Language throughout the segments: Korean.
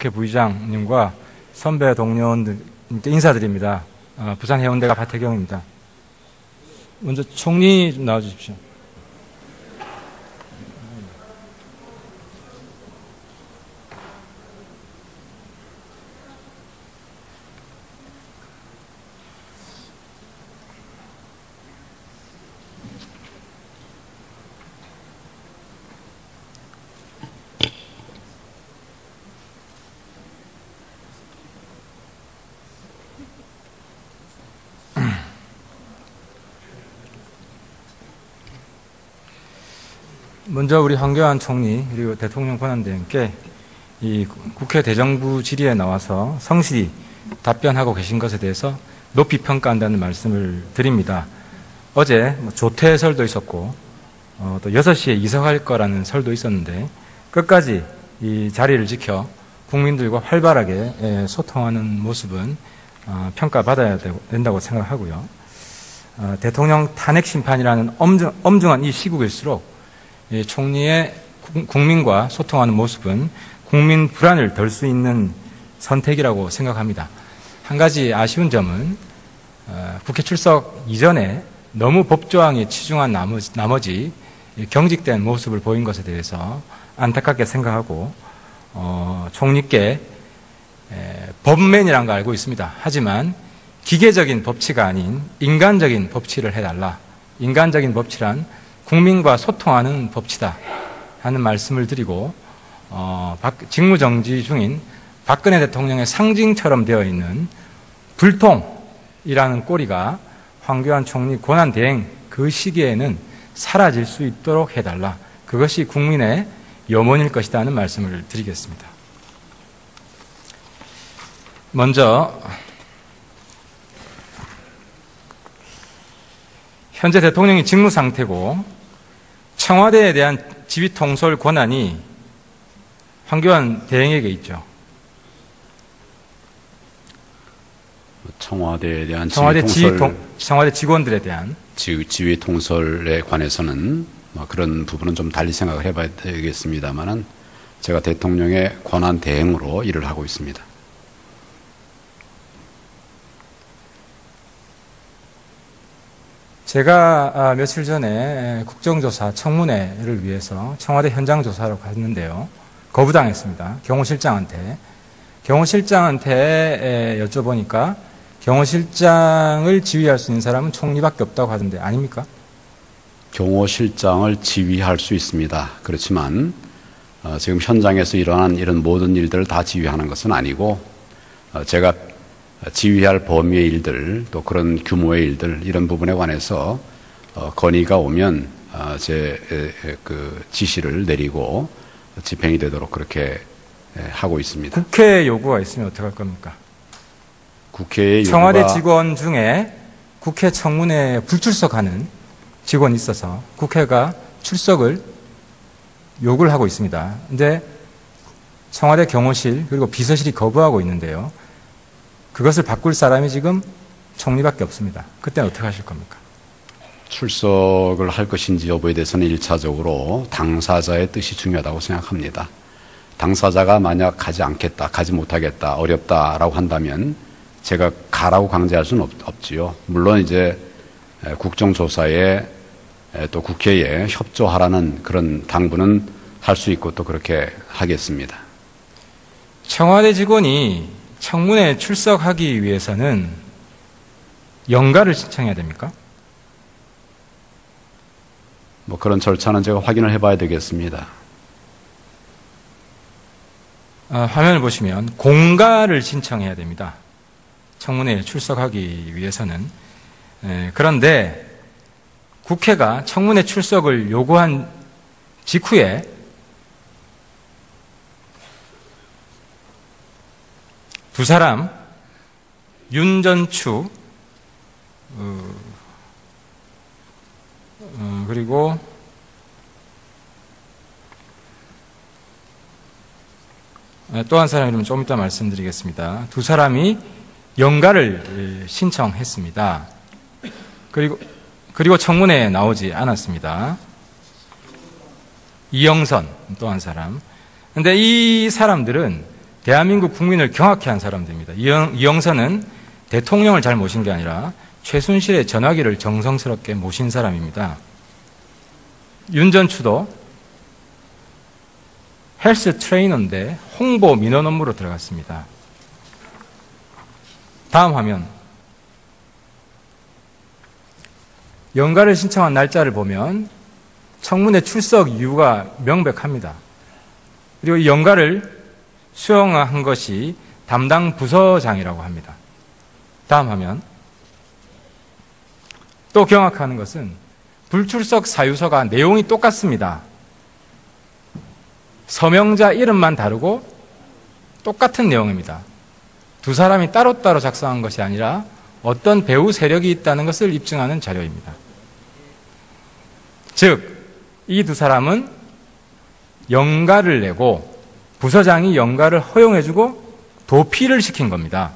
국회 부의장님과 선배 동료님께 인사드립니다. 부산 해운대가 박태경입니다. 먼저 총리 좀 나와주십시오. 먼저 우리 황교안 총리 그리고 대통령 권한대행께 이 국회 대정부 질의에 나와서 성실히 답변하고 계신 것에 대해서 높이 평가한다는 말씀을 드립니다. 어제 조퇴설도 있었고 또 6시에 이석할 거라는 설도 있었는데 끝까지 이 자리를 지켜 국민들과 활발하게 소통하는 모습은 평가받아야 된다고 생각하고요. 대통령 탄핵 심판이라는 엄중한 이 시국일수록 총리의 국민과 소통하는 모습은 국민 불안을 덜 수 있는 선택이라고 생각합니다. 한 가지 아쉬운 점은 국회 출석 이전에 너무 법조항에 치중한 나머지 경직된 모습을 보인 것에 대해서 안타깝게 생각하고 총리께 법맨이라는 거 알고 있습니다. 하지만 기계적인 법치가 아닌 인간적인 법치를 해달라. 인간적인 법치란 국민과 소통하는 법치다 하는 말씀을 드리고 직무정지 중인 박근혜 대통령의 상징처럼 되어 있는 불통이라는 꼬리가 황교안 총리 권한대행 그 시기에는 사라질 수 있도록 해달라. 그것이 국민의 염원일 것이다 하는 말씀을 드리겠습니다. 먼저 현재 대통령이 직무 상태고 청와대에 대한 지휘 통솔 권한이 황교안 대행에게 있죠. 청와대에 대한 청와대 직원들에 대한 지휘 통솔에 관해서는 그런 부분은 좀 달리 생각을 해봐야 되겠습니다만은 제가 대통령의 권한 대행으로 일을 하고 있습니다. 제가 며칠 전에 국정조사 청문회를 위해서 청와대 현장 조사로 갔는데요. 거부당했습니다. 경호실장한테 여쭤보니까 경호실장을 지휘할 수 있는 사람은 총리밖에 없다고 하던데 아닙니까? 경호실장을 지휘할 수 있습니다. 그렇지만 지금 현장에서 일어난 이런 모든 일들을 다 지휘하는 것은 아니고 제가 지휘할 범위의 일들 또 그런 규모의 일들 이런 부분에 관해서 건의가 오면 제 그 지시를 내리고 집행이 되도록 그렇게 하고 있습니다. 국회 요구가 있으면 어떻게 할 겁니까? 국회의 청와대 직원 중에 국회 청문회에 불출석하는 직원이 있어서 국회가 출석을 요구를 하고 있습니다. 그런데 청와대 경호실 그리고 비서실이 거부하고 있는데요. 그것을 바꿀 사람이 지금 총리밖에 없습니다. 그때는 어떻게 하실 겁니까? 출석을 할 것인지 여부에 대해서는 1차적으로 당사자의 뜻이 중요하다고 생각합니다. 당사자가 만약 가지 않겠다, 가지 못하겠다, 어렵다라고 한다면 제가 가라고 강제할 수는 없지요. 물론 이제 국정조사에 또 국회에 협조하라는 그런 당부는 할 수 있고 또 그렇게 하겠습니다. 청와대 직원이 청문회에 출석하기 위해서는 연가를 신청해야 됩니까? 그런 절차는 제가 확인을 해봐야 되겠습니다. 화면을 보시면 공가를 신청해야 됩니다. 청문회에 출석하기 위해서는. 그런데 국회가 청문회 출석을 요구한 직후에 두 사람, 윤전추, 그리고 또 한 사람 이름은 좀 이따 말씀드리겠습니다. 두 사람이 연가를 신청했습니다. 그리고 청문회에 나오지 않았습니다. 이영선 또 한 사람. 그런데 이 사람들은 대한민국 국민을 경악해 한 사람들입니다. 이영선은 대통령을 잘 모신 게 아니라 최순실의 전화기를 정성스럽게 모신 사람입니다. 윤전추도 헬스 트레이너인데 홍보 민원 업무로 들어갔습니다. 다음 화면. 연가를 신청한 날짜를 보면 청문회 출석 이유가 명백합니다. 그리고 이 연가를 수용한 것이 담당 부서장이라고 합니다. 다음 화면. 또 경악하는 것은 불출석 사유서가 내용이 똑같습니다. 서명자 이름만 다르고 똑같은 내용입니다. 두 사람이 따로따로 작성한 것이 아니라 어떤 배후 세력이 있다는 것을 입증하는 자료입니다. 즉, 이 두 사람은 연가를 내고 부서장이 연가를 허용해주고 도피를 시킨 겁니다.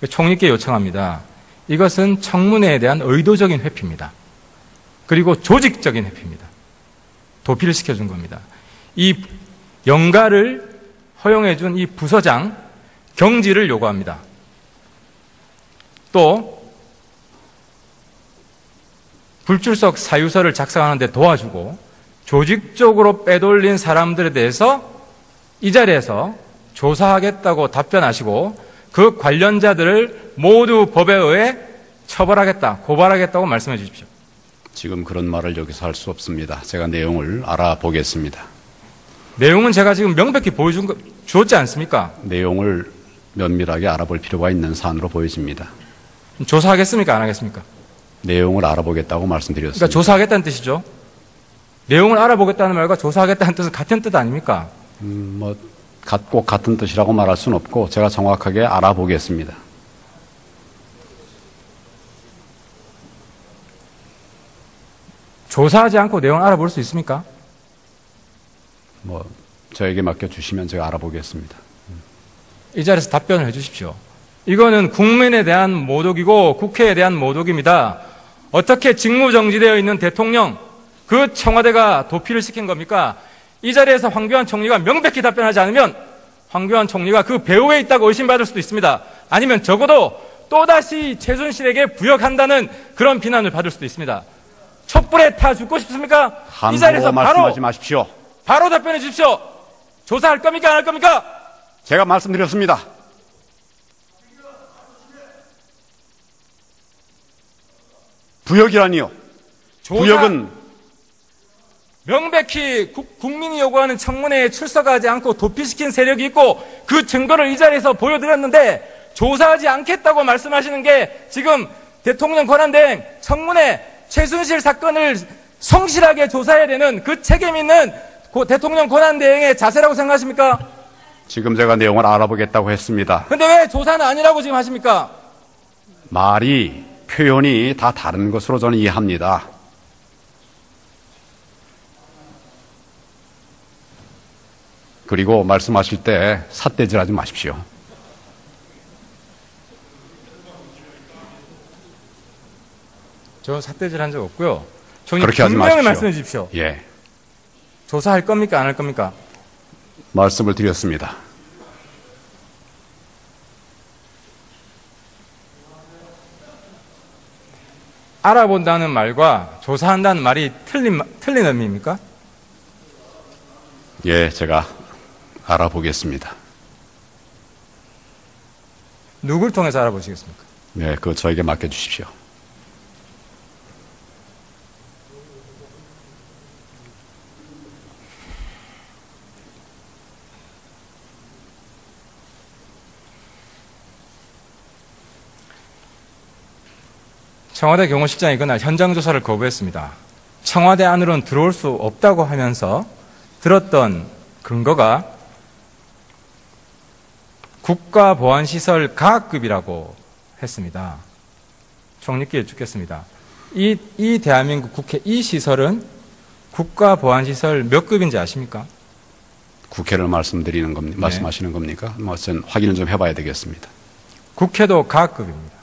총리께 요청합니다. 이것은 청문회에 대한 의도적인 회피입니다. 그리고 조직적인 회피입니다. 도피를 시켜준 겁니다. 이 연가를 허용해준 이 부서장 경질을 요구합니다. 또 불출석 사유서를 작성하는 데 도와주고 조직적으로 빼돌린 사람들에 대해서 이 자리에서 조사하겠다고 답변하시고 그 관련자들을 모두 법에 의해 처벌하겠다, 고발하겠다고 말씀해 주십시오. 지금 그런 말을 여기서 할 수 없습니다. 제가 내용을 알아보겠습니다. 내용은 제가 지금 명백히 주었지 않습니까? 내용을 면밀하게 알아볼 필요가 있는 사안으로 보여집니다. 조사하겠습니까? 안 하겠습니까? 내용을 알아보겠다고 말씀드렸습니다. 그러니까 조사하겠다는 뜻이죠. 내용을 알아보겠다는 말과 조사하겠다는 뜻은 같은 뜻 아닙니까? 꼭 같은 뜻이라고 말할 수는 없고 제가 정확하게 알아보겠습니다. 조사하지 않고 내용을 알아볼 수 있습니까? 저에게 맡겨주시면 제가 알아보겠습니다. 이 자리에서 답변을 해 주십시오. 이거는 국민에 대한 모독이고 국회에 대한 모독입니다. 어떻게 직무정지되어 있는 대통령, 그 청와대가 도피를 시킨 겁니까? 이 자리에서 황교안 총리가 명백히 답변하지 않으면 황교안 총리가 그 배후에 있다고 의심받을 수도 있습니다. 아니면 적어도 또다시 최순실에게 부역한다는 그런 비난을 받을 수도 있습니다. 촛불에 타 죽고 싶습니까? 이 자리에서 말씀하지 마십시오. 바로 답변해 주십시오. 조사할 겁니까? 안 할 겁니까? 제가 말씀드렸습니다. 부역이라니요. 부역은 명백히 국민이 요구하는 청문회에 출석하지 않고 도피시킨 세력이 있고 그 증거를 이 자리에서 보여드렸는데 조사하지 않겠다고 말씀하시는 게 지금 대통령 권한대행 청문회 최순실 사건을 성실하게 조사해야 되는 그 책임 있는 대통령 권한대행의 자세라고 생각하십니까? 지금 제가 내용을 알아보겠다고 했습니다. 근데 왜 조사는 아니라고 지금 하십니까? 표현이 다 다른 것으로 저는 이해합니다. 그리고 말씀하실 때 삿대질하지 마십시오. 저 삿대질한 적 없고요. 그렇게 하지 분명히 마십시오. 말씀해 주십시오. 예. 조사할 겁니까? 안 할 겁니까? 말씀을 드렸습니다. 알아본다는 말과 조사한다는 말이 틀린 의미입니까? 예, 제가 알아보겠습니다. 누굴 통해서 알아보시겠습니까? 네, 그거 저에게 맡겨주십시오. 청와대 경호실장이 그날 현장 조사를 거부했습니다. 청와대 안으로는 들어올 수 없다고 하면서 들었던 근거가 국가보안시설 가급이라고 했습니다. 총리께 여쭙겠습니다. 이 대한민국 국회 이 시설은 국가보안시설 몇 급인지 아십니까? 국회를 말씀하시는 겁니까? 전 확인을 좀 해봐야 되겠습니다. 국회도 가급입니다.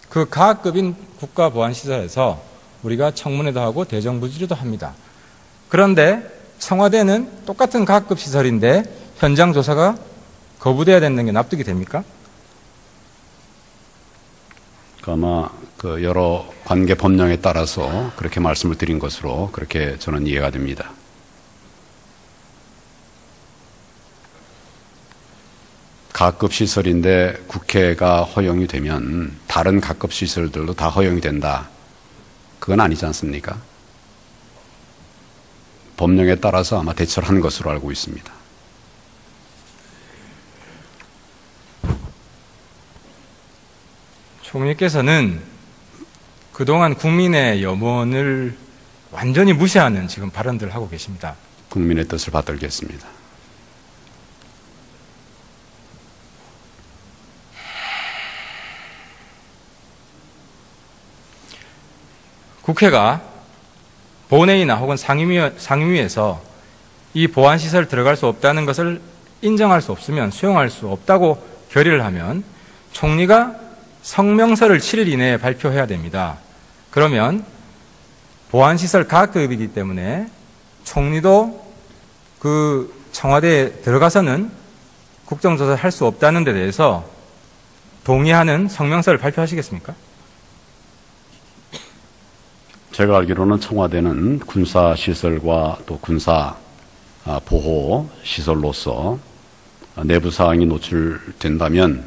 그 가급인 국가보안시설에서 우리가 청문회도 하고 대정부질의도 합니다. 그런데 청와대는 똑같은 각급 시설인데 현장 조사가 거부돼야 된다는 게 납득이 됩니까? 아마 그 여러 관계 법령에 따라서 그렇게 말씀을 드린 것으로 그렇게 저는 이해가 됩니다. 각급 시설인데 국회가 허용이 되면 다른 각급 시설들도 다 허용이 된다. 그건 아니지 않습니까? 법령에 따라서 아마 대처를 한 것으로 알고 있습니다. 총리께서는 그동안 국민의 염원을 완전히 무시하는 지금 발언들을 하고 계십니다. 국민의 뜻을 받들겠습니다. 국회가 본회의나 혹은 상임위에서 이 보안시설 들어갈 수 없다는 것을 인정할 수 없으면 수용할 수 없다고 결의를 하면 총리가 성명서를 7일 이내에 발표해야 됩니다. 그러면 보안시설 가급이기 때문에 총리도 그 청와대에 들어가서는 국정조사를 할 수 없다는 데 대해서 동의하는 성명서를 발표하시겠습니까? 제가 알기로는 청와대는 군사시설과 또 군사 보호 시설로서 내부 사항이 노출된다면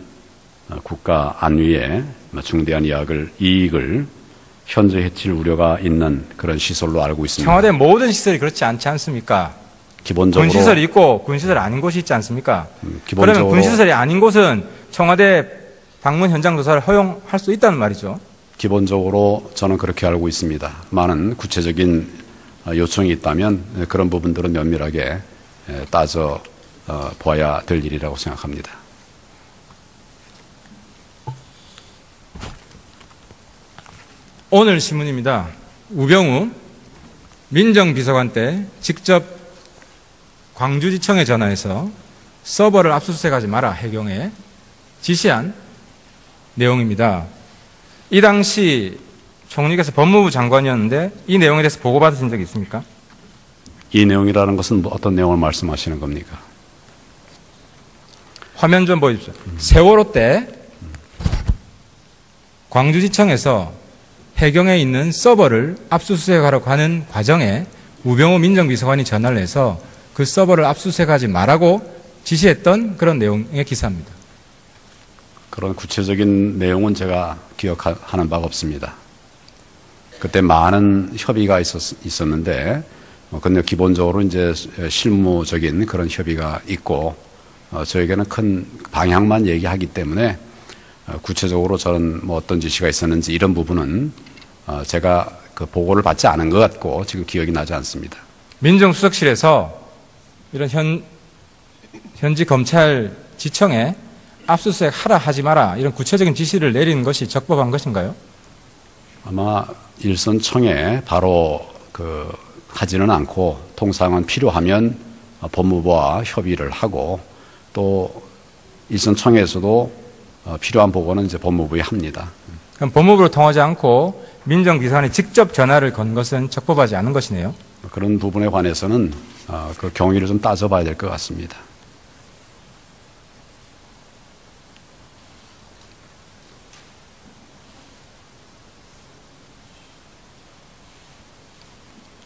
국가 안위에 중대한 이익을 현재 해칠 우려가 있는 그런 시설로 알고 있습니다. 청와대 모든 시설이 그렇지 않지 않습니까? 기본적으로 군시설이 있고 군시설 아닌 곳이 있지 않습니까? 기본적으로 그러면 군시설이 아닌 곳은 청와대 방문 현장 조사를 허용할 수 있다는 말이죠. 기본적으로 저는 그렇게 알고 있습니다. 많은 구체적인 요청이 있다면 그런 부분들은 면밀하게 따져 보아야 될 일이라고 생각합니다. 오늘 신문입니다. 우병우 민정비서관 때 직접 광주지청에 전화해서 서버를 압수수색하지 마라 해경에 지시한 내용입니다. 이 당시 총리께서 법무부 장관이었는데 이 내용에 대해서 보고받으신 적이 있습니까? 이 내용이라는 것은 어떤 내용을 말씀하시는 겁니까? 화면 좀 보여주십시오. 세월호 때 광주지청에서 해경에 있는 서버를 압수수색하러 가는 과정에 우병우 민정비서관이 전화를 해서 그 서버를 압수수색하지 말라고 지시했던 그런 내용의 기사입니다. 그런 구체적인 내용은 제가 기억하는 바가 없습니다. 그때 많은 협의가 있었는데, 근데 기본적으로 이제 실무적인 그런 협의가 있고, 저에게는 큰 방향만 얘기하기 때문에, 구체적으로 저는 뭐 어떤 지시가 있었는지 이런 부분은 제가 그 보고를 받지 않은 것 같고 지금 기억이 나지 않습니다. 민정수석실에서 이런 현지 검찰지청에 압수수색 하라 하지 마라 이런 구체적인 지시를 내리는 것이 적법한 것인가요? 아마 일선청에 바로 하지는 않고 통상은 필요하면 법무부와 협의를 하고 또 일선청에서도 필요한 보고는 이제 법무부에 합니다. 그럼 법무부로 통하지 않고 민정비서관이 직접 전화를 건 것은 적법하지 않은 것이네요. 그런 부분에 관해서는 그 경위를 좀 따져봐야 될 것 같습니다.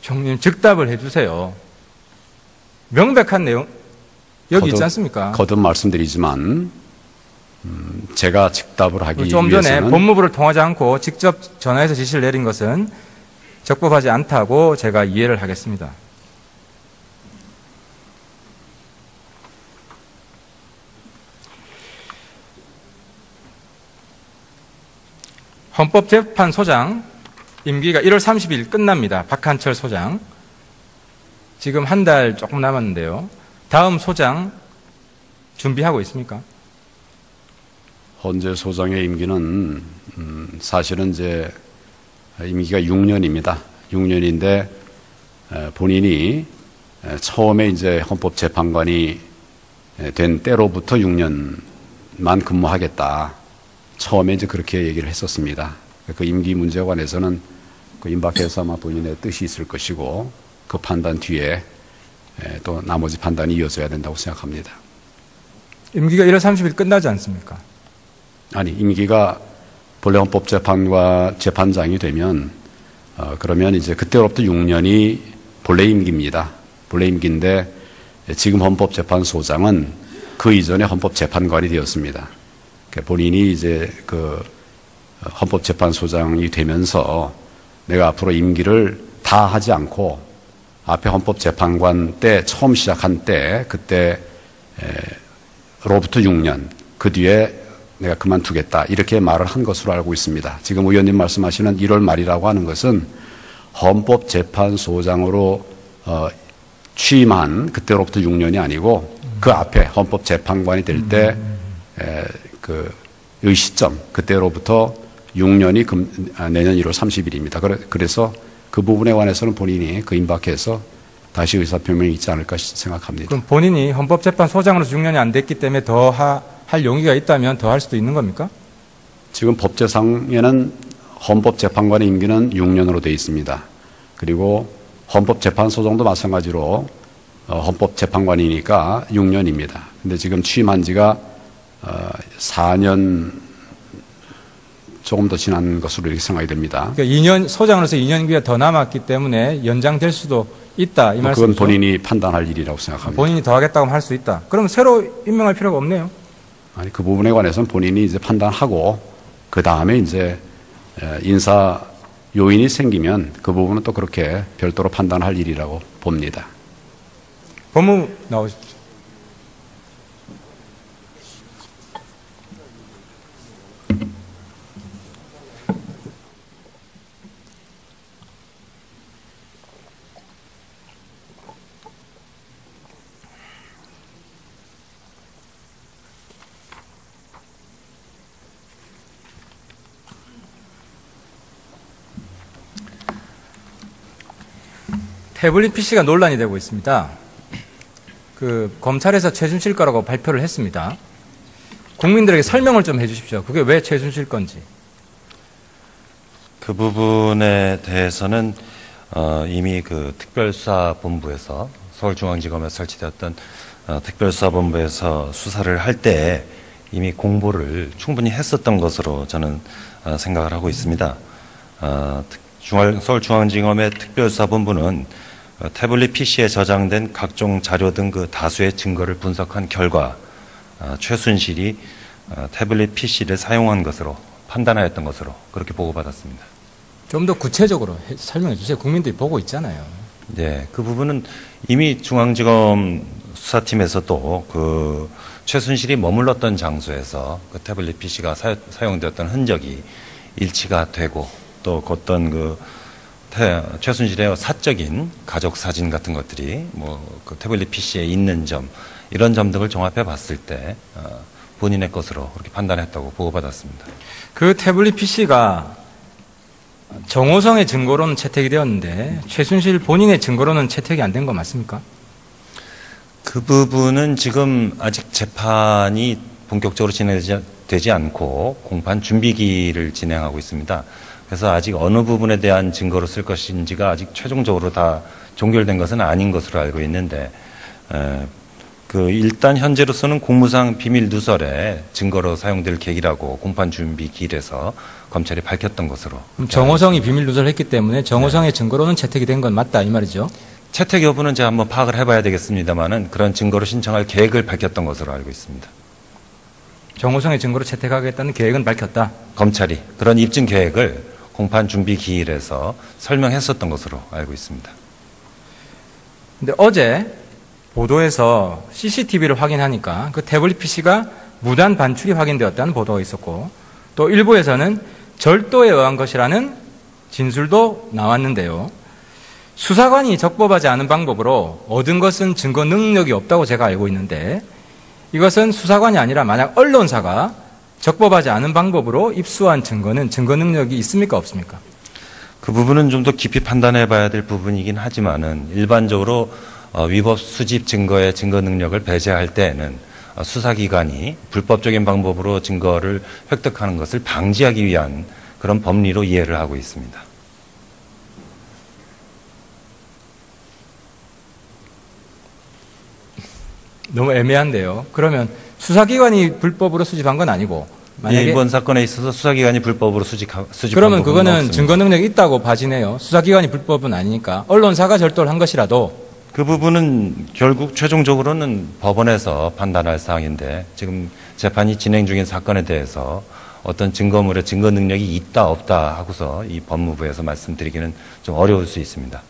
총리님 즉답을 해주세요. 명백한 내용 여기 있지 않습니까? 거듭 말씀드리지만 제가 즉답을 하기 좀 위해서는 전에 법무부를 통하지 않고 직접 전화해서 지시를 내린 것은 적법하지 않다고 제가 이해를 하겠습니다. 헌법재판소장 임기가 1월 30일 끝납니다. 박한철 소장. 지금 한 달 조금 남았는데요. 다음 소장 준비하고 있습니까? 헌재 소장의 임기는 사실은 이제 임기가 6년입니다. 6년인데 본인이 처음에 이제 헌법재판관이 된 때로부터 6년만 근무하겠다. 처음에 이제 그렇게 얘기를 했었습니다. 그 임기 문제에 관해서는 그 임박해서 아마 본인의 뜻이 있을 것이고 그 판단 뒤에 또 나머지 판단이 이어져야 된다고 생각합니다. 임기가 1월 30일 끝나지 않습니까? 아니, 임기가 본래 헌법재판과 재판장이 되면 그러면 이제 그때로부터 6년이 본래 임기입니다. 본래 임기인데 지금 헌법재판소장은 그 이전에 헌법재판관이 되었습니다. 그러니까 본인이 이제 그 헌법재판소장이 되면서 내가 앞으로 임기를 다 하지 않고 앞에 헌법재판관 때 처음 시작한 때 그때로부터 6년 그 뒤에 내가 그만두겠다 이렇게 말을 한 것으로 알고 있습니다. 지금 의원님 말씀하시는 1월 말이라고 하는 것은 헌법재판소장으로 취임한 그때로부터 6년이 아니고 그 앞에 헌법재판관이 될 때 그 시점 그때로부터 6년이 내년 1월 30일입니다. 그래서 그 부분에 관해서는 본인이 그 임박해서 다시 의사표명이 있지 않을까 생각합니다. 그럼 본인이 헌법재판소장으로서 6년이 안 됐기 때문에 더 할 용의가 있다면 더 할 수도 있는 겁니까? 지금 법제상에는 헌법재판관의 임기는 6년으로 되어 있습니다. 그리고 헌법재판소장도 마찬가지로 헌법재판관이니까 6년입니다. 근데 지금 취임한 지가 4년 조금 더 지난 것으로 이렇게 생각이 됩니다. 그러니까 2년, 소장으로서 2년기가 더 남았기 때문에 연장될 수도 있다. 이 말씀이죠? 그건 본인이 판단할 일이라고 생각합니다. 본인이 더 하겠다고 하면 할 수 있다. 그럼 새로 임명할 필요가 없네요. 아니, 그 부분에 관해서는 본인이 이제 판단하고 그 다음에 이제 인사 요인이 생기면 그 부분은 또 그렇게 별도로 판단할 일이라고 봅니다. 법무 나오십시오. 태블릿 PC가 논란이 되고 있습니다. 그 검찰에서 최순실 거라고 발표를 했습니다. 국민들에게 설명을 좀 해주십시오. 그게 왜 최순실 건지. 그 부분에 대해서는 이미 그 특별수사본부에서 서울중앙지검에 설치되었던 특별수사본부에서 수사를 할 때 이미 공보를 충분히 했었던 것으로 저는 생각을 하고 있습니다. 서울중앙지검의 특별수사본부는 태블릿 PC에 저장된 각종 자료 등 그 다수의 증거를 분석한 결과 최순실이 태블릿 PC를 사용한 것으로 판단하였던 것으로 그렇게 보고받았습니다. 좀 더 구체적으로 설명해 주세요. 국민들이 보고 있잖아요. 네, 그 부분은 이미 중앙지검 수사팀에서도 그 최순실이 머물렀던 장소에서 그 태블릿 PC가 사용되었던 흔적이 일치가 되고 또 어떤 그 최순실의 사적인 가족 사진 같은 것들이 그 태블릿 PC에 있는 점 이런 점 등을 종합해 봤을 때 본인의 것으로 그렇게 판단했다고 보고받았습니다. 그 태블릿 PC가 정호성의 증거로는 채택이 되었는데 최순실 본인의 증거로는 채택이 안 된 거 맞습니까? 그 부분은 지금 아직 재판이 본격적으로 진행되지 않고 공판 준비기를 진행하고 있습니다. 그래서 아직 어느 부분에 대한 증거로 쓸 것인지가 아직 최종적으로 다 종결된 것은 아닌 것으로 알고 있는데, 일단 현재로서는 공무상 비밀 누설의 증거로 사용될 계기라고 공판 준비 기일에서 검찰이 밝혔던 것으로. 그럼 정호성이 비밀 누설했기 때문에 정호성의 증거로는 채택이 된 건 맞다 이 말이죠? 채택 여부는 제가 한번 파악을 해봐야 되겠습니다만은 그런 증거로 신청할 계획을 밝혔던 것으로 알고 있습니다. 정호성의 증거로 채택하겠다는 계획은 밝혔다? 검찰이 그런 입증 계획을 공판 준비 기일에서 설명했었던 것으로 알고 있습니다. 근데 어제 보도에서 CCTV를 확인하니까 그 태블릿 PC가 무단 반출이 확인되었다는 보도가 있었고 또 일부에서는 절도에 의한 것이라는 진술도 나왔는데요. 수사관이 적법하지 않은 방법으로 얻은 것은 증거 능력이 없다고 제가 알고 있는데 이것은 수사관이 아니라 만약 언론사가 적법하지 않은 방법으로 입수한 증거는 증거 능력이 있습니까 없습니까? 그 부분은 좀 더 깊이 판단해 봐야 될 부분이긴 하지만은 일반적으로 위법 수집 증거의 증거 능력을 배제할 때에는 수사기관이 불법적인 방법으로 증거를 획득하는 것을 방지하기 위한 그런 법리로 이해를 하고 있습니다. 너무 애매한데요. 그러면 수사기관이 불법으로 수집한 건 아니고 만약에 이번 사건에 있어서 수사기관이 불법으로 수집한 그러면 그거는 없습니다. 증거 능력이 있다고 봐지네요. 수사기관이 불법은 아니니까 언론사가 절도를 한 것이라도 그 부분은 결국 최종적으로는 법원에서 판단할 사항인데 지금 재판이 진행 중인 사건에 대해서 어떤 증거물의 증거 능력이 있다 없다 하고서 이 법무부에서 말씀드리기는 좀 어려울 수 있습니다.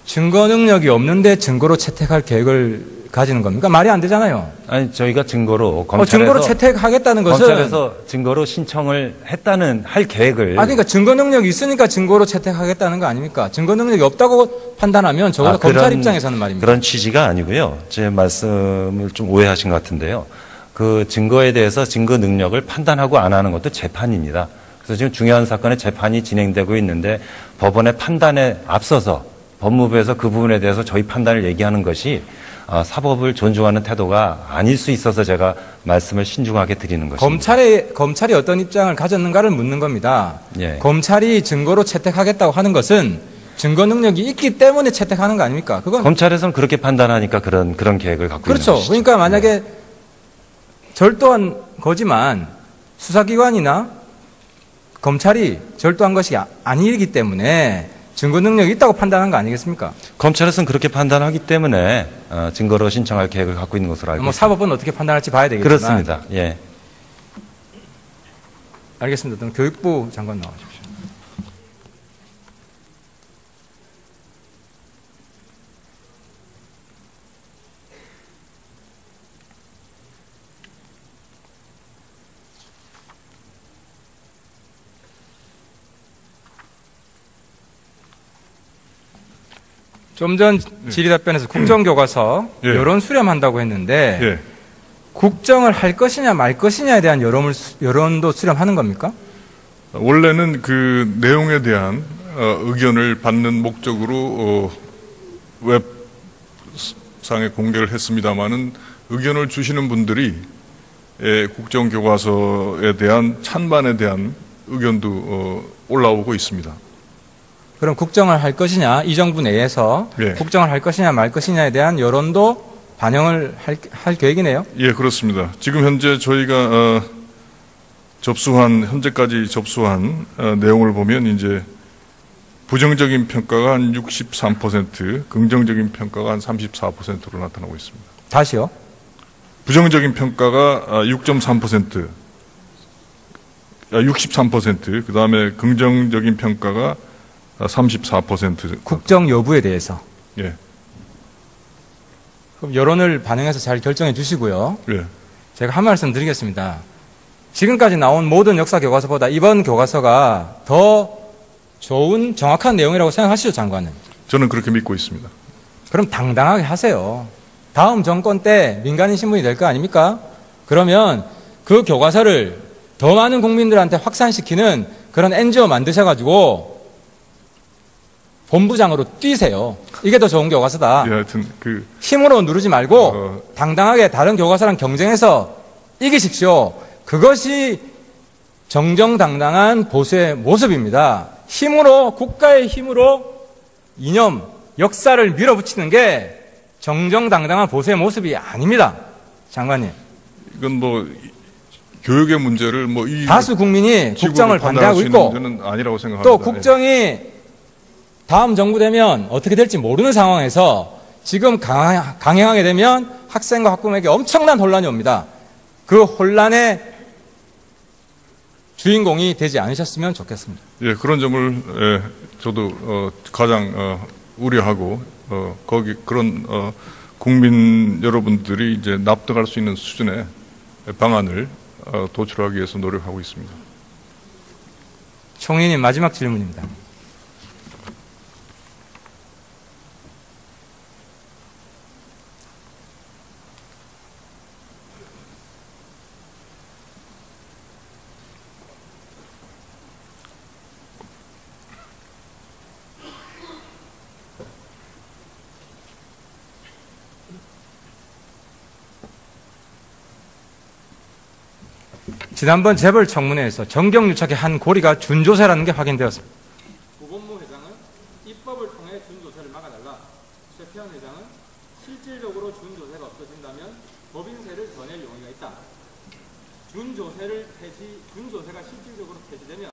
증거 능력이 없는데 증거로 채택할 계획을 가지는 겁니까? 말이 안 되잖아요. 아니 저희가 증거로 증거로 채택하겠다는 것은 검찰에서 증거로 신청을 했다는 할 계획을 그러니까 증거 능력이 있으니까 증거로 채택하겠다는 거 아닙니까? 증거 능력이 없다고 판단하면 적어도 검찰 입장에서는 말입니다. 그런 취지가 아니고요. 제 말씀을 좀 오해하신 것 같은데요. 그 증거에 대해서 증거 능력을 판단하고 안 하는 것도 재판입니다. 그래서 지금 중요한 사건의 재판이 진행되고 있는데 법원의 판단에 앞서서 법무부에서 그 부분에 대해서 저희 판단을 얘기하는 것이 사법을 존중하는 태도가 아닐 수 있어서 제가 말씀을 신중하게 드리는 것입니다. 검찰이 어떤 입장을 가졌는가를 묻는 겁니다. 예. 검찰이 증거로 채택하겠다고 하는 것은 증거 능력이 있기 때문에 채택하는 거 아닙니까? 그건 검찰에서는 그렇게 판단하니까 그런 계획을 갖고 그렇죠. 있는 것이죠. 그러니까 만약에 절도한 거지만 수사기관이나 검찰이 절도한 것이 아니기 때문에 증거 능력이 있다고 판단한 거 아니겠습니까? 검찰에서는 그렇게 판단하기 때문에 증거로 신청할 계획을 갖고 있는 것으로 알고 있습니다. 사법은 어떻게 판단할지 봐야 되겠지만 그렇습니다. 예. 알겠습니다. 그럼 교육부 장관 나와주십시오. 좀 전 질의답변에서 국정교과서 예. 여론 수렴한다고 했는데 예. 국정을 할 것이냐 말 것이냐에 대한 여론도 수렴하는 겁니까? 원래는 그 내용에 대한 의견을 받는 목적으로 웹상에 공개를 했습니다마는 의견을 주시는 분들이 국정교과서에 대한 찬반에 대한 의견도 올라오고 있습니다. 그럼 국정을 할 것이냐, 이 정부 내에서 예. 국정을 할 것이냐 말 것이냐에 대한 여론도 반영을 할 계획이네요. 예, 그렇습니다. 지금 현재 저희가 현재까지 접수한 내용을 보면 이제 부정적인 평가가 한 63%, 긍정적인 평가가 한 34%로 나타나고 있습니다. 다시요? 부정적인 평가가 6.3%, 63%, 그 다음에 긍정적인 평가가 34%. 국정 여부에 대해서. 예, 그럼 여론을 반영해서 잘 결정해 주시고요. 예. 제가 한 말씀 드리겠습니다. 지금까지 나온 모든 역사 교과서보다 이번 교과서가 더 좋은 정확한 내용이라고 생각하시죠, 장관은? 저는 그렇게 믿고 있습니다. 그럼 당당하게 하세요. 다음 정권 때 민간인 신분이 될 거 아닙니까? 그러면 그 교과서를 더 많은 국민들한테 확산시키는 그런 NGO 만드셔가지고 본부장으로 뛰세요. 이게 더 좋은 교과서다. 예, 하여튼 힘으로 누르지 말고 당당하게 다른 교과서랑 경쟁해서 이기십시오. 그것이 정정당당한 보수의 모습입니다. 힘으로, 국가의 힘으로 이념, 역사를 밀어붙이는 게 정정당당한 보수의 모습이 아닙니다. 장관님. 이건 뭐 교육의 문제를 뭐 이 다수 국민이 국정을 반대하고 있고 문제는 아니라고 생각합니다. 또 국정이 다음 정부 되면 어떻게 될지 모르는 상황에서 지금 강행하게 되면 학생과 학부모에게 엄청난 혼란이 옵니다. 그 혼란의 주인공이 되지 않으셨으면 좋겠습니다. 예, 그런 점을 저도 가장 우려하고 그런 국민 여러분들이 이제 납득할 수 있는 수준의 방안을 도출하기 위해서 노력하고 있습니다. 총리님 마지막 질문입니다. 지난번 재벌 청문회에서 정경유착의 한 고리가 준조사라는 게 확인되었습니다. 구본무 회장은 입법을 통해 준조사를 막아달라. 최태원 회장은 실질적으로 준조세가 없어진다면 법인세를 더 낼 용의가 있다. 준조세가 실질적으로 폐지되면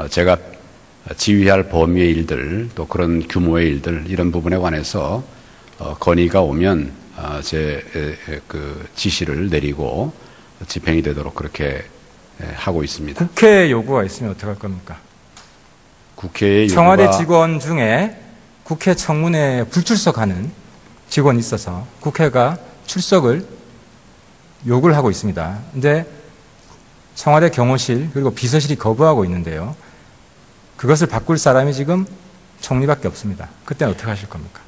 제가 지휘할 범위의 일들, 또 그런 규모의 일들, 이런 부분에 관해서 건의가 오면 제 그 지시를 내리고 집행이 되도록 그렇게 하고 있습니다. 국회 요구가 있으면 어떻게 할 겁니까? 국회의 청와대 요구가 직원 중에 국회 청문회에 불출석하는 직원이 있어서 국회가 출석을 요구를 하고 있습니다. 근데 청와대 경호실 그리고 비서실이 거부하고 있는데요. 그것을 바꿀 사람이 지금 총리밖에 없습니다. 그때는 어떻게 하실 겁니까?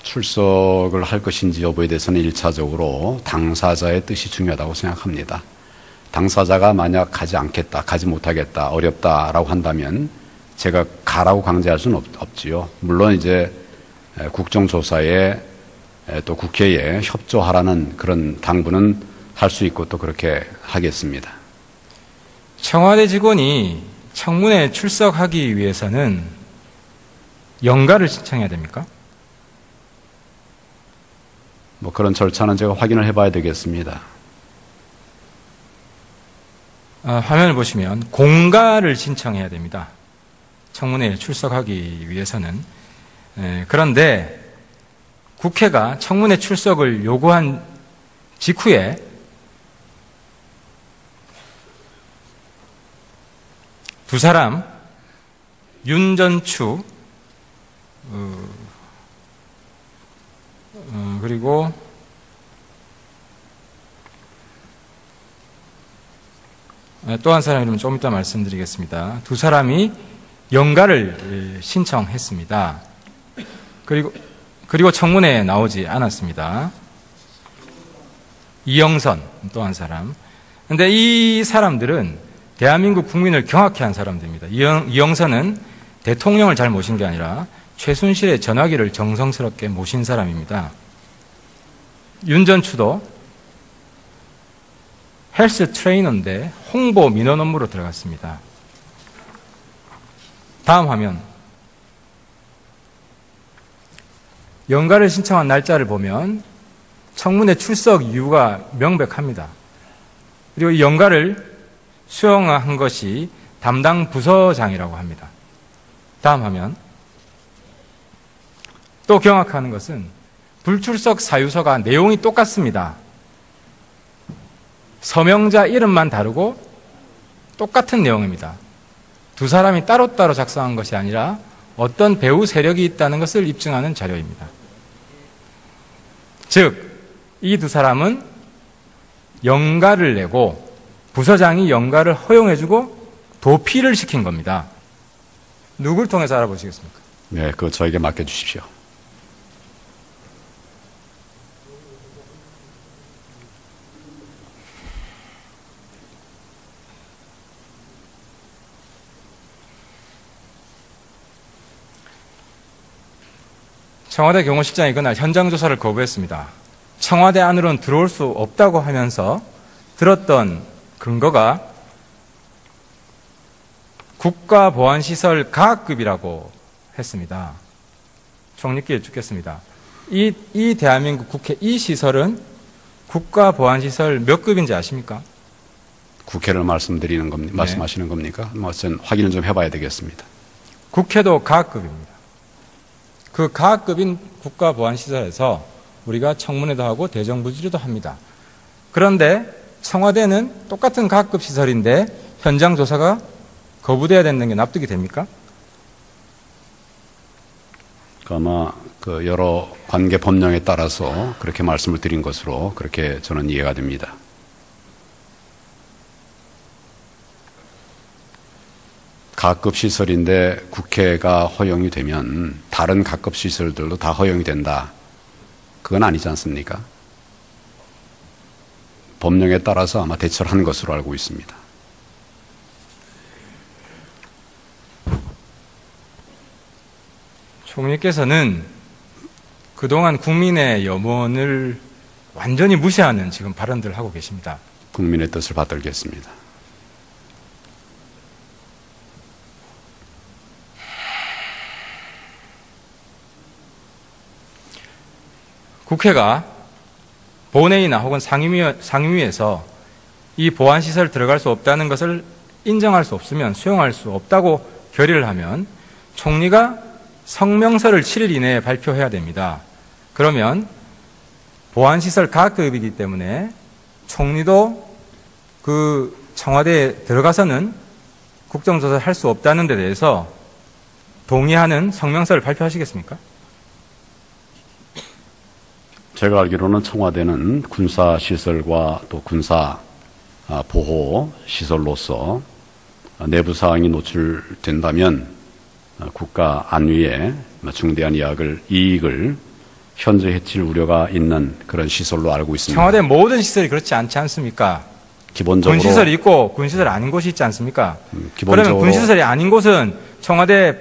출석을 할 것인지 여부에 대해서는 1차적으로 당사자의 뜻이 중요하다고 생각합니다. 당사자가 만약 가지 않겠다, 가지 못하겠다, 어렵다라고 한다면 제가 가라고 강제할 수는 없지요. 물론 이제 국정조사에 또 국회에 협조하라는 그런 당부는 할 수 있고 또 그렇게 하겠습니다. 청와대 직원이 청문회에 출석하기 위해서는 연가를 신청해야 됩니까? 뭐 그런 절차는 제가 확인을 해봐야 되겠습니다. 화면을 보시면 공가를 신청해야 됩니다. 청문회에 출석하기 위해서는. 그런데 국회가 청문회 출석을 요구한 직후에 두 사람, 윤전추, 그리고 또 한 사람 이름은 좀 이따 말씀드리겠습니다. 두 사람이 연가를 신청했습니다. 그리고 청문회에 나오지 않았습니다. 이영선 또 한 사람. 근데 이 사람들은 대한민국 국민을 경악해 한 사람들입니다. 이영선은 대통령을 잘 모신 게 아니라 최순실의 전화기를 정성스럽게 모신 사람입니다. 윤전추도 헬스 트레이너인데 홍보 민원 업무로 들어갔습니다. 다음 화면. 연가를 신청한 날짜를 보면 청문회 출석 이유가 명백합니다. 그리고 이 연가를 수용한 것이 담당 부서장이라고 합니다. 다음 화면. 또 경악하는 것은 불출석 사유서가 내용이 똑같습니다. 서명자 이름만 다르고 똑같은 내용입니다. 두 사람이 따로따로 작성한 것이 아니라 어떤 배후 세력이 있다는 것을 입증하는 자료입니다. 즉, 이 두 사람은 연가를 내고 부서장이 연가를 허용해주고 도피를 시킨 겁니다. 누굴 통해서 알아보시겠습니까? 네, 그거 저에게 맡겨주십시오. 청와대 경호실장이 그날 현장 조사를 거부했습니다. 청와대 안으로는 들어올 수 없다고 하면서 들었던 근거가 국가보안시설 가급이라고 했습니다. 총리께 여쭙겠습니다. 이 대한민국 국회 이 시설은 국가보안시설 몇 급인지 아십니까? 국회를 말씀드리는 겁니까? 말씀하시는 겁니까? 뭐 전 확인을 좀 해봐야 되겠습니다. 국회도 가급입니다. 그 가급인 국가보안시설에서 우리가 청문회도 하고 대정부질의도 합니다. 그런데 청와대는 똑같은 가급 시설인데 현장 조사가 거부돼야 되는 게 납득이 됩니까? 아마 그 여러 관계 법령에 따라서 그렇게 말씀을 드린 것으로 그렇게 저는 이해가 됩니다. 가급 시설인데 국회가 허용이 되면 다른 가급 시설들도 다 허용이 된다. 그건 아니지 않습니까? 법령에 따라서 아마 대처를 한 것으로 알고 있습니다. 총리께서는 그동안 국민의 염원을 완전히 무시하는 지금 발언들을 하고 계십니다. 국민의 뜻을 받들겠습니다. 국회가 본회의나 혹은 상임위에서 이 보안시설 들어갈 수 없다는 것을 인정할 수 없으면 수용할 수 없다고 결의를 하면 총리가 성명서를 7일 이내에 발표해야 됩니다. 그러면 보안시설 가급이기 때문에 총리도 그 청와대에 들어가서는 국정조사를 할 수 없다는 데 대해서 동의하는 성명서를 발표하시겠습니까? 제가 알기로는 청와대는 군사시설과 또 군사 보호 시설로서 내부 사항이 노출된다면 국가 안위에 중대한 이익을 현재 해칠 우려가 있는 그런 시설로 알고 있습니다. 청와대 모든 시설이 그렇지 않지 않습니까? 기본적으로 군시설이 있고 군시설 아닌 곳이 있지 않습니까? 기본적으로 그러면 군시설이 아닌 곳은 청와대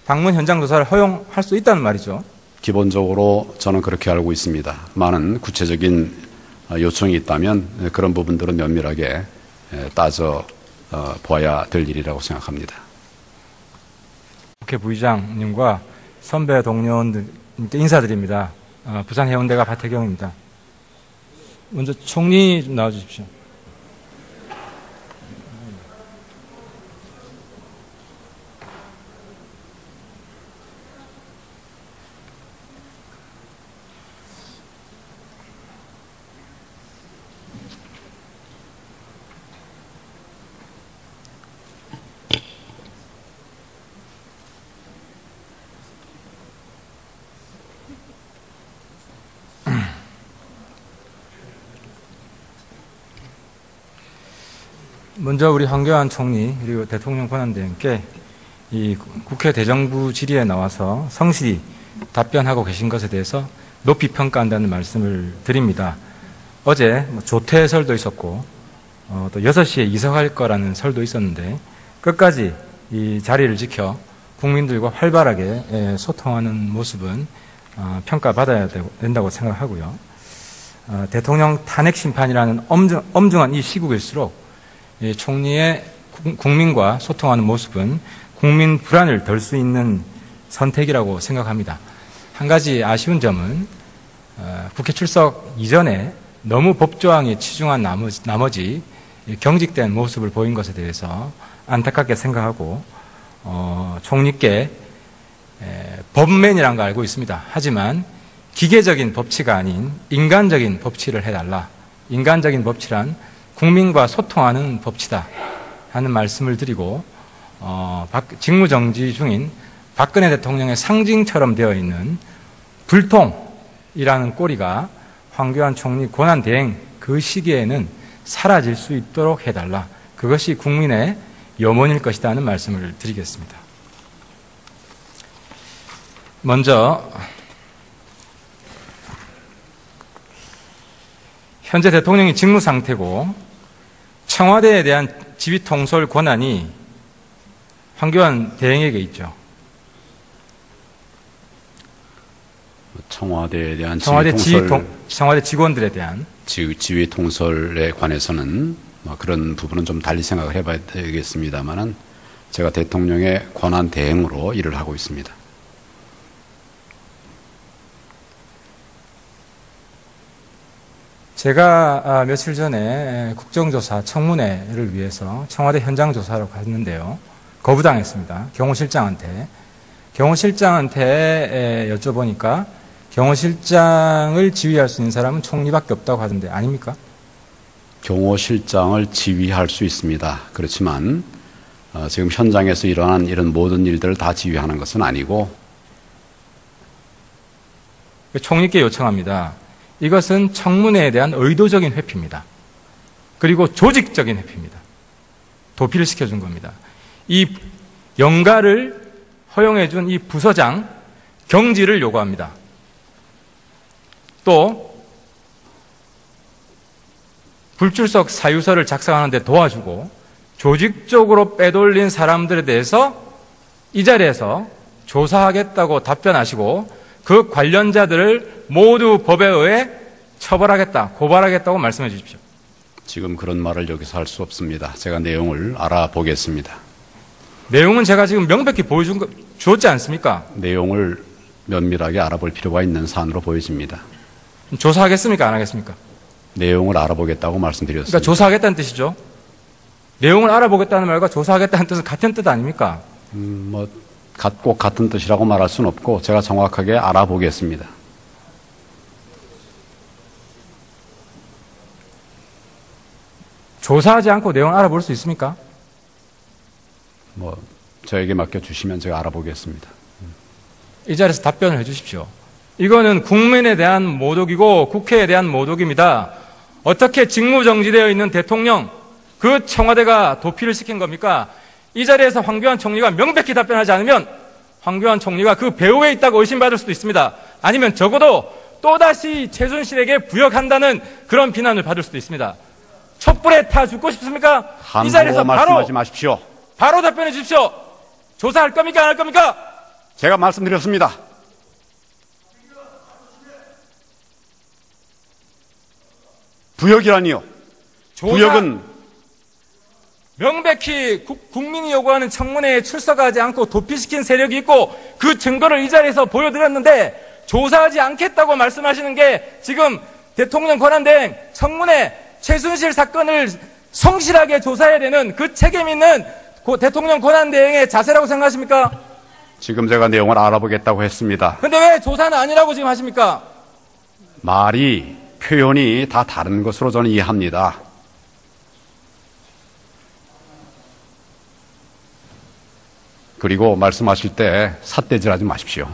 방문 현장 조사를 허용할 수 있다는 말이죠. 기본적으로 저는 그렇게 알고 있습니다. 많은 구체적인 요청이 있다면 그런 부분들은 면밀하게 따져 보아야 될 일이라고 생각합니다. 국회 부의장님과 선배 동료님께 인사드립니다. 부산 해운대가 박태경입니다. 먼저 총리 좀 나와주십시오. 먼저 우리 황교안 총리 그리고 대통령 권한대행께 이 국회 대정부 질의에 나와서 성실히 답변하고 계신 것에 대해서 높이 평가한다는 말씀을 드립니다. 어제 조퇴설도 있었고 또 6시에 이석할 거라는 설도 있었는데 끝까지 이 자리를 지켜 국민들과 활발하게 소통하는 모습은 평가받아야 된다고 생각하고요. 대통령 탄핵 심판이라는 엄중한 이 시국일수록 총리의 국민과 소통하는 모습은 국민 불안을 덜 수 있는 선택이라고 생각합니다. 한 가지 아쉬운 점은 국회 출석 이전에 너무 법조항에 치중한 나머지 경직된 모습을 보인 것에 대해서 안타깝게 생각하고 총리께 법맨이라는 걸 알고 있습니다. 하지만 기계적인 법치가 아닌 인간적인 법치를 해달라. 인간적인 법치란 국민과 소통하는 법치다 하는 말씀을 드리고 직무정지 중인 박근혜 대통령의 상징처럼 되어 있는 불통이라는 꼬리가 황교안 총리 권한대행 그 시기에는 사라질 수 있도록 해달라. 그것이 국민의 염원일 것이다 하는 말씀을 드리겠습니다. 먼저 현재 대통령이 직무 상태고 청와대에 대한 지휘 통솔 권한이 황교안 대행에게 있죠. 청와대에 대한 청와대 직원들에 대한 지휘 통솔에 관해서는 그런 부분은 좀 달리 생각을 해봐야 되겠습니다만은 제가 대통령의 권한 대행으로 일을 하고 있습니다. 제가 며칠 전에 국정조사 청문회를 위해서 청와대 현장 조사로 갔는데요. 거부당했습니다. 경호실장한테 여쭤보니까 경호실장을 지휘할 수 있는 사람은 총리밖에 없다고 하던데 아닙니까? 경호실장을 지휘할 수 있습니다. 그렇지만 지금 현장에서 일어난 이런 모든 일들을 다 지휘하는 것은 아니고 총리께 요청합니다. 이것은 청문회에 대한 의도적인 회피입니다. 그리고 조직적인 회피입니다. 도피를 시켜준 겁니다. 이 영가를 허용해준 이 부서장 경질을 요구합니다. 또 불출석 사유서를 작성하는 데 도와주고 조직적으로 빼돌린 사람들에 대해서 이 자리에서 조사하겠다고 답변하시고 그 관련자들을 모두 법에 의해 처벌하겠다, 고발하겠다고 말씀해 주십시오. 지금 그런 말을 여기서 할 수 없습니다. 제가 내용을 알아보겠습니다. 내용은 제가 지금 명백히 주었지 않습니까? 내용을 면밀하게 알아볼 필요가 있는 사안으로 보여집니다. 조사하겠습니까? 안 하겠습니까? 내용을 알아보겠다고 말씀드렸습니다. 그러니까 조사하겠다는 뜻이죠. 내용을 알아보겠다는 말과 조사하겠다는 뜻은 같은 뜻 아닙니까? 꼭 같은 뜻이라고 말할 수는 없고 제가 정확하게 알아보겠습니다. 조사하지 않고 내용을 알아볼 수 있습니까? 저에게 맡겨주시면 제가 알아보겠습니다. 이 자리에서 답변을 해 주십시오. 이거는 국민에 대한 모독이고 국회에 대한 모독입니다. 어떻게 직무정지되어 있는 대통령, 그 청와대가 도피를 시킨 겁니까? 이 자리에서 황교안 총리가 명백히 답변하지 않으면 황교안 총리가 그 배후에 있다고 의심받을 수도 있습니다. 아니면 적어도 또다시 최순실에게 부역한다는 그런 비난을 받을 수도 있습니다. 촛불에 타 죽고 싶습니까? 이 자리에서 말씀하지 마십시오. 바로 답변해 주십시오. 조사할 겁니까? 안 할 겁니까? 제가 말씀드렸습니다. 부역이라니요. 부역은 명백히 국민이 요구하는 청문회에 출석하지 않고 도피시킨 세력이 있고 그 증거를 이 자리에서 보여드렸는데 조사하지 않겠다고 말씀하시는 게 지금 대통령 권한대행 청문회 최순실 사건을 성실하게 조사해야 되는 그 책임 있는 대통령 권한대행의 자세라고 생각하십니까? 지금 제가 내용을 알아보겠다고 했습니다. 근데 왜 조사는 아니라고 지금 하십니까? 표현이 다 다른 것으로 저는 이해합니다. 그리고 말씀하실 때 삿대질하지 마십시오.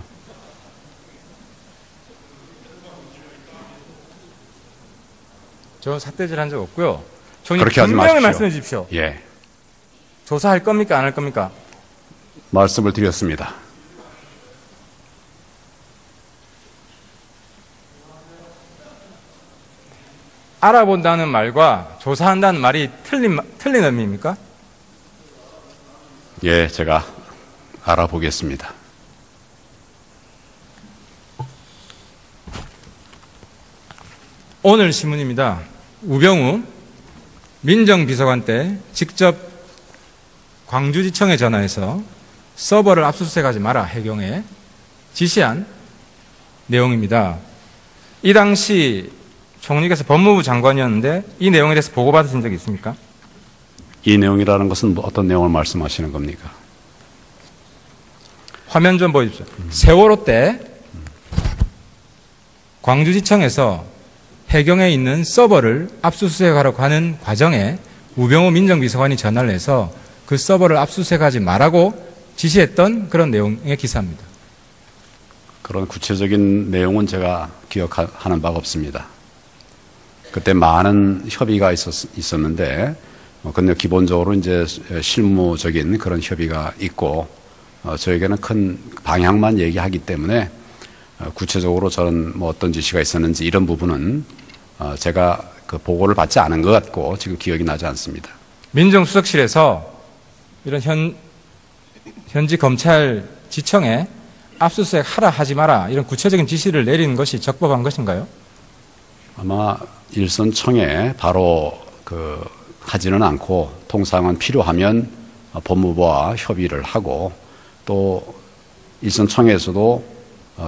저 삿대질한 적 없고요. 그렇게 하지 분명히 마십시오. 말씀해 주십시오. 예, 조사할 겁니까? 안 할 겁니까? 말씀을 드렸습니다. 알아본다는 말과 조사한다는 말이 틀린 의미입니까? 예, 제가 알아보겠습니다. 오늘 신문입니다. 우병우 민정비서관 때 직접 광주지청에 전화해서 서버를 압수수색하지 마라 해경에 지시한 내용입니다. 이 당시 총리께서 법무부 장관이었는데 이 내용에 대해서 보고받으신 적이 있습니까? 이 내용이라는 것은 어떤 내용을 말씀하시는 겁니까? 화면 좀 보여주십시오. 세월호 때 광주지청에서 해경에 있는 서버를 압수수색하러 가는 과정에 우병우 민정비서관이 전화를 해서 그 서버를 압수수색하지 말라고 지시했던 그런 내용의 기사입니다. 그런 구체적인 내용은 제가 기억하는 바가 없습니다. 그때 많은 협의가 있었는데, 근데 기본적으로 이제 실무적인 그런 협의가 있고, 저에게는 큰 방향만 얘기하기 때문에, 구체적으로 저는 어떤 지시가 있었는지 이런 부분은 제가 그 보고를 받지 않은 것 같고, 지금 기억이 나지 않습니다. 민정수석실에서 이런 현지 검찰 지청에 압수수색 하라 하지 마라 이런 구체적인 지시를 내리는 것이 적법한 것인가요? 아마 일선청에 바로 하지는 않고 통상은 필요하면 법무부와 협의를 하고 또 일선청에서도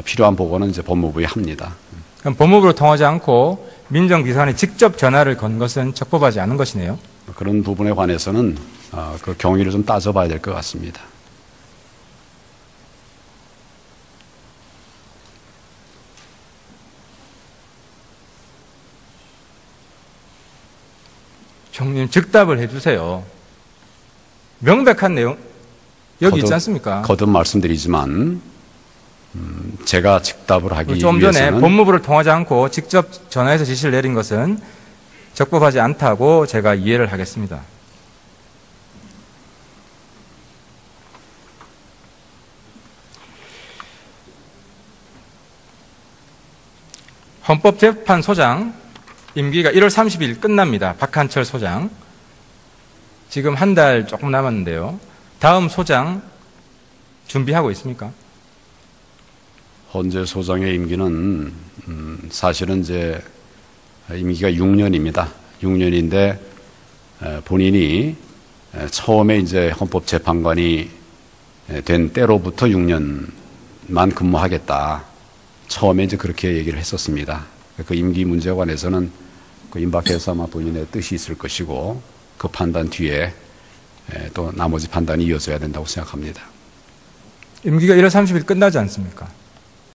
필요한 보고는 이제 법무부에 합니다. 그럼 법무부로 통하지 않고 민정비서관이 직접 전화를 건 것은 적법하지 않은 것이네요. 그런 부분에 관해서는 그 경위를 좀 따져봐야 될 것 같습니다. 총리님 즉답을 해주세요. 명백한 내용 여기 있지 않습니까? 거듭 말씀드리지만 제가 즉답을 하기 좀 전에 위해서는 법무부를 통하지 않고 직접 전화해서 지시를 내린 것은 적법하지 않다고 제가 이해를 하겠습니다. 헌법재판소장 임기가 1월 30일 끝납니다. 박한철 소장. 지금 한 달 조금 남았는데요. 다음 소장 준비하고 있습니까? 헌재 소장의 임기는 사실은 이제 임기가 6년입니다. 6년인데 본인이 처음에 이제 헌법재판관이 된 때로부터 6년만 근무하겠다. 처음에 이제 그렇게 얘기를 했었습니다. 그 임기 문제에 관해서는 그 임박해서 아마 본인의 뜻이 있을 것이고 그 판단 뒤에 또 나머지 판단이 이어져야 된다고 생각합니다. 임기가 1월 30일 끝나지 않습니까?